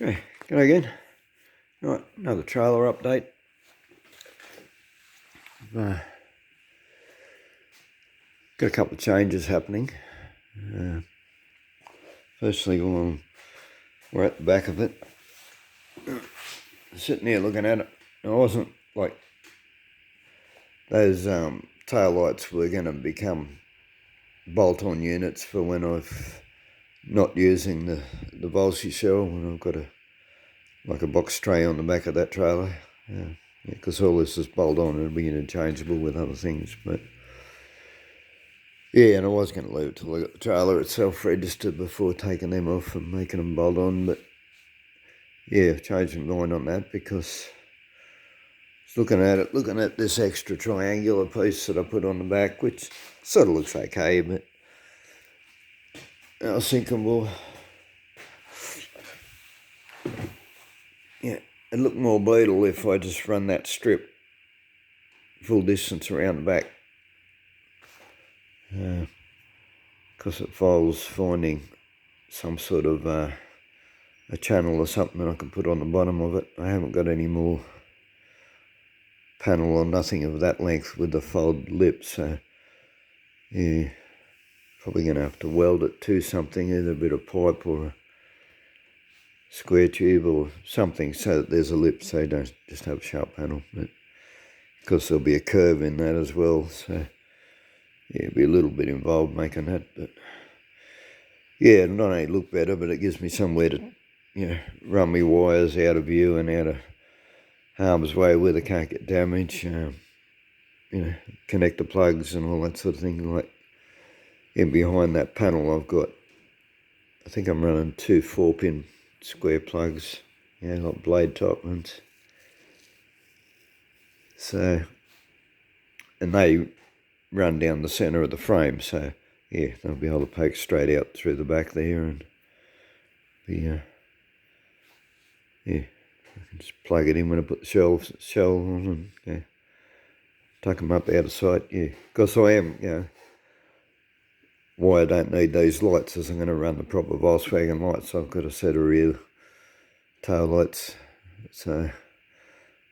Okay, g'day again. Right, another trailer update. Got a couple of changes happening. Firstly, we're at the back of it. Sitting there looking at it. I wasn't like those tail lights were going to become bolt-on units for when I've not using the Volsci shell, when I've got a box tray on the back of that trailer. Because all this is bolt-on, it'll be interchangeable with other things, but yeah, and I was going to leave it till I got the trailer itself registered before taking them off and making them bolt on, but yeah, I've changed my mind on that because looking at this extra triangular piece that I put on the back, which sort of looks okay, but I was thinking, well, yeah, it'd look more Beetle if I just run that strip full distance around the back. Because it follows finding some sort of a channel or something that I can put on the bottom of it. I haven't got any more panel or nothing of that length with the fold lip, so yeah, probably going to have to weld it to something, either a bit of pipe or a square tube or something, so that there's a lip so you don't just have a sharp panel. But because there'll be a curve in that as well, so yeah, it'll be a little bit involved making that, but yeah, it'll not only look better, but it gives me somewhere to, run my wires out of view and out of harm's way where they can't get damaged. Connect the plugs and all that sort of thing. Like in behind that panel, I think I'm running 2 4-pin square plugs, like blade top ones. So, and they run down the centre of the frame, so yeah, they'll be able to poke straight out through the back there and be, I can just plug it in when I put the shell on and tuck them up out of sight, because I am, why I don't need these lights is I'm going to run the proper Volkswagen lights. I've got a set of rear tail lights, so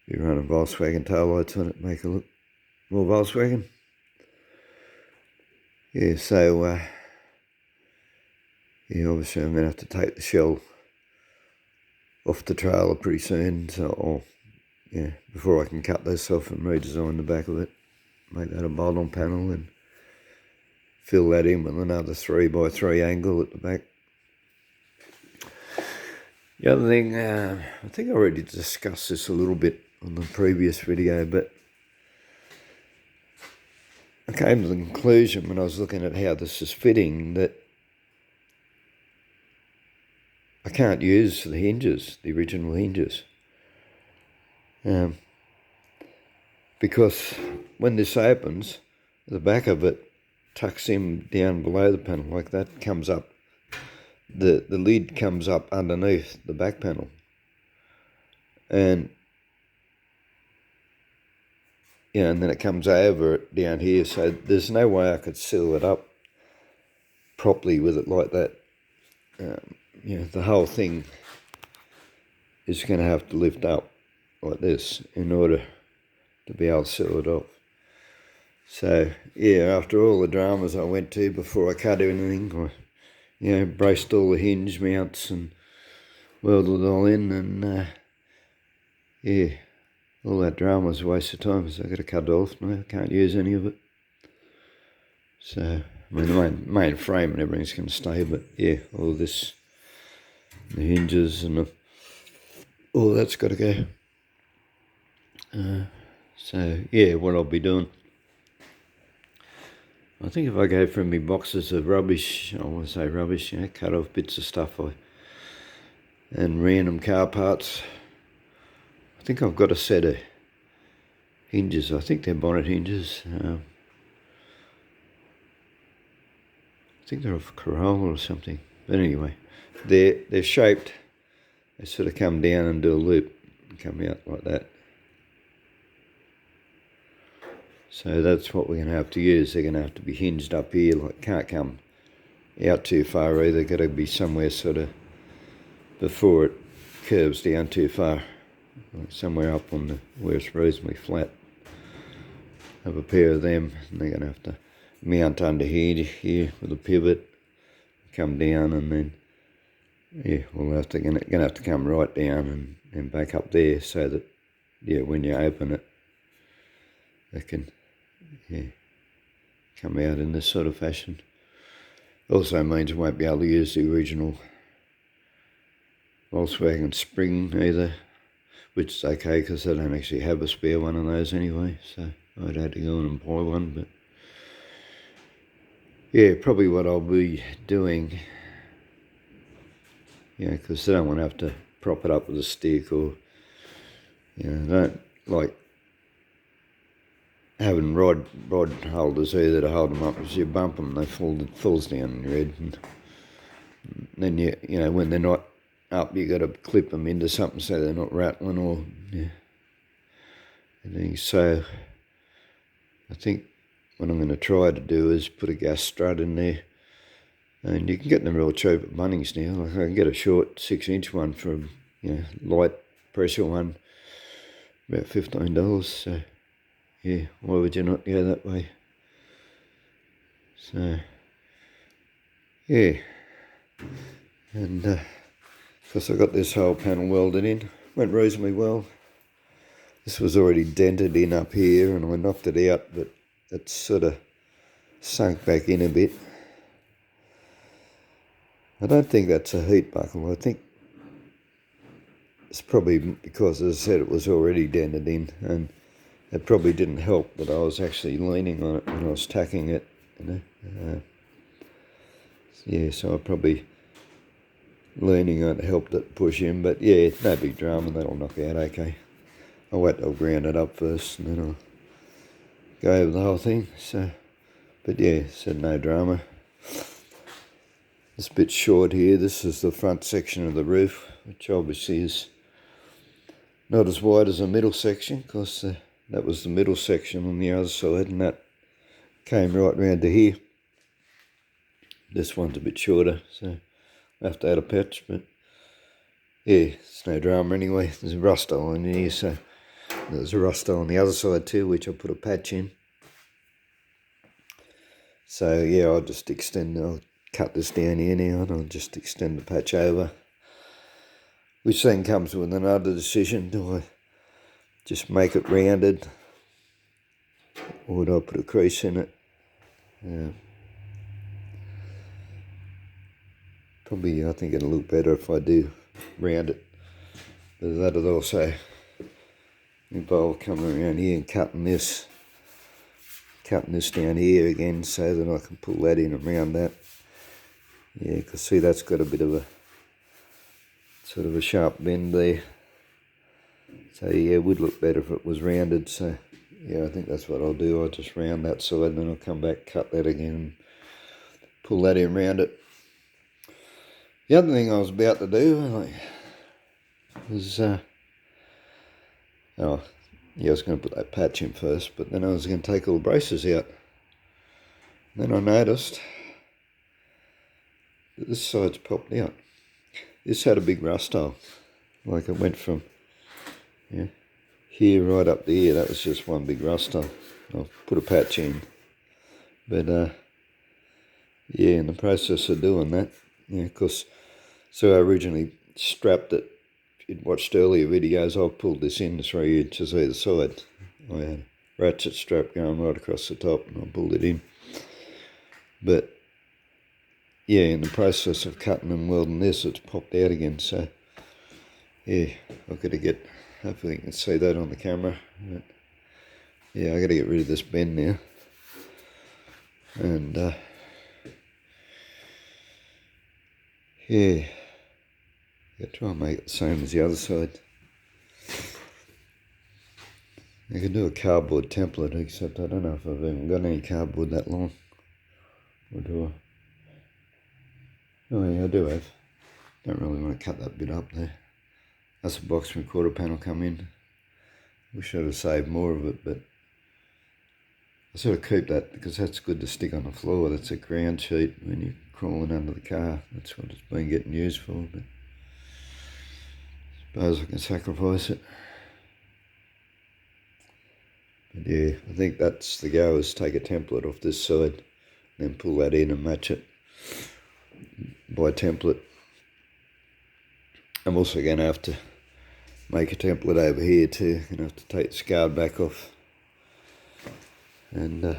be running Volkswagen tail lights on it, make it look more Volkswagen. Yeah, so obviously I'm going to have to take the shell off the trailer pretty soon, so before I can cut this off and redesign the back of it, make that a bolt-on panel and fill that in with another 3x3 angle at the back. The other thing, I think I already discussed this a little bit on the previous video, but I came to the conclusion when I was looking at how this is fitting that I can't use the hinges, the original hinges. Because when this opens, the back of it tucks in down below the panel like that, comes up. The lid comes up underneath the back panel. And and then it comes over it down here, so there's no way I could seal it up properly with it like that. The whole thing is going to have to lift up like this in order to be able to seal it off. So after all the dramas I went to before I cut anything, I braced all the hinge mounts and welded it all in, and all that drama was a waste of time, so I've got to cut it off now. I can't use any of it. So, I mean, the main frame and everything's going to stay, but all this, the hinges and all that's got to go. What I'll be doing, I think if I go through my boxes of rubbish, I want to say rubbish, cut off bits of stuff and random car parts, I think I've got a set of hinges. I think they're bonnet hinges. I think they're off Corolla or something. But anyway, they're shaped. They sort of come down and do a loop and come out like that. So that's what we're going to have to use. They're going to have to be hinged up here, like can't come out too far either. Got to be somewhere sort of before it curves down too far, like somewhere up on the where it's reasonably flat. Have a pair of them, and they're going to have to mount under here with a pivot, come down, and then we'll have to gonna have to come right down and back up there, so that when you open it, it can come out in this sort of fashion. Also means I won't be able to use the original Volkswagen spring either, which is okay because I don't actually have a spare one of those anyway, so I'd have to go in and buy one. But probably what I'll be doing, because I don't want to have to prop it up with a stick, or I don't like having rod holders either to hold them up. As you bump them, they falls down on your head, and then when they're not up, you got to clip them into something so they're not rattling or anything. So I think what I'm going to try to do is put a gas strut in there, and you can get them real cheap at Bunnings now. Like I can get a short 6-inch one for light pressure one, about $15. So why would you not go that way? So and of course I got this whole panel welded in. Went reasonably well. This was already dented in up here, and I knocked it out, but it's sort of sunk back in a bit. I don't think that's a heat buckle. I think it's probably because, as I said, it was already dented in, and it probably didn't help that I was actually leaning on it when I was tacking it, so I probably leaning on it helped it push in, but no big drama, that'll knock out okay. I'll wait till I'll ground it up first, and then I'll go over the whole thing. So, but said no drama. It's a bit short here. This is the front section of the roof, which obviously is not as wide as the middle section, because that was the middle section on the other side, and that came right round to here. This one's a bit shorter, so I have to add a patch, but it's no drama anyway. There's a rust hole in here, so there's a rust hole on the other side too, which I'll put a patch in. So I'll just I'll cut this down here now, and I'll just extend the patch over, which then comes with another decision. Do I just make it rounded, or do I put a crease in it? Probably I think it'll look better if I do round it, but that'll also involve coming around here and cutting this down here again, so that I can pull that in around that. Because see, that's got a bit of a sort of a sharp bend there, so it would look better if it was rounded. So I think that's what I'll do. I'll just round that side, and then I'll come back, cut that again, and pull that in around it. The other thing I was about to do was I was going to put that patch in first, but then I was going to take all the braces out. Then I noticed that this side's popped out. This had a big rust hole. Like it went from here right up to here. That was just one big rust hole. I'll put a patch in. But in the process of doing that, because so I originally strapped it. If you'd watched earlier videos, I pulled this in 3 inches either side. I had a ratchet strap going right across the top, and I pulled it in. But in the process of cutting and welding this, it's popped out again. So I've got to get, hopefully you can see that on the camera. But I got to get rid of this bend now, and try and make it the same as the other side. I can do a cardboard template, except I don't know if I've even got any cardboard that long. Or do I? Oh yeah, I do have. Don't really want to cut that bit up there. That's a box from quarter panel come in. Wish I'd have saved more of it, but I sort of keep that because that's good to stick on the floor. That's a ground sheet when you're crawling under the car. That's what it's been getting used for. But Suppose I can sacrifice it. But yeah, I think that's the go, is take a template off this side, then pull that in and match it by template. I'm also going to have to make a template over here too. I'm going to have to take the guard back off. And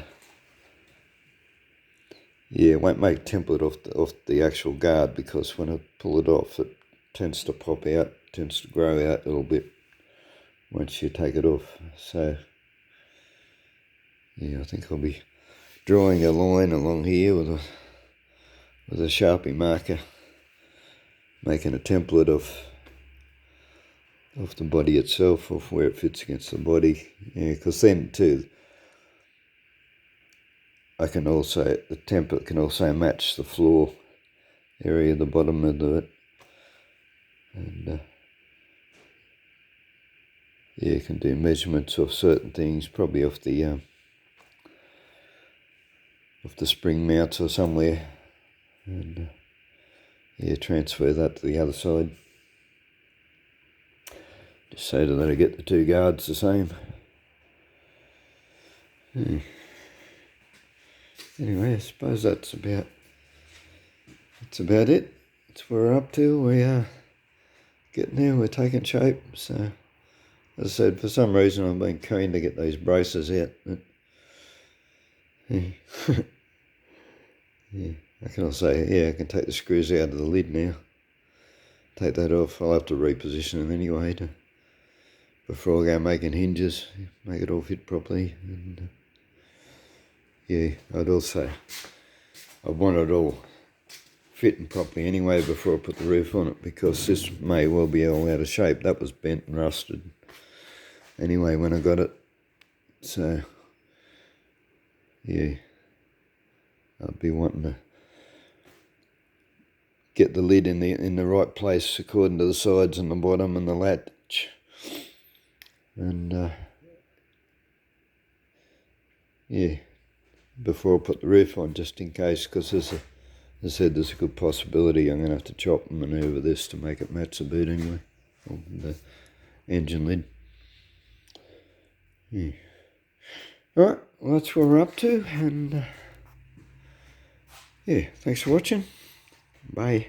yeah, I won't make a template off the actual guard, because when I pull it off, it tends to pop out, tends to grow out a little bit once you take it off. So yeah, I think I'll be drawing a line along here with a Sharpie marker, making a template of the body itself, of where it fits against the body. Yeah, because then too, the template can also match the floor area, the bottom of it, and yeah, you can do measurements of certain things, probably off the spring mounts or somewhere, and yeah, transfer that to the other side, just so that I get the two guards the same. Anyway, I suppose that's about it. That's where we're up to. We are getting there, we're taking shape. So as I said, for some reason I've been keen to get these braces out, but yeah. Yeah, I can also say, yeah, I can take the screws out of the lid now. Take that off. I'll have to reposition them anyway before I go making hinges, make it all fit properly. And yeah, I want it all fitting properly anyway before I put the roof on it, because this may well be all out of shape. That was bent and rusted anyway when I got it. So yeah, I'll be wanting to get the lid in the right place according to the sides and the bottom and the latch. And yeah, before I put the roof on, just in case, because as I said, there's a good possibility I'm going to have to chop and manoeuvre this to make it match the boot anyway, or the engine lid. Yeah. Alright, well that's what we're up to, and yeah, thanks for watching. Bye.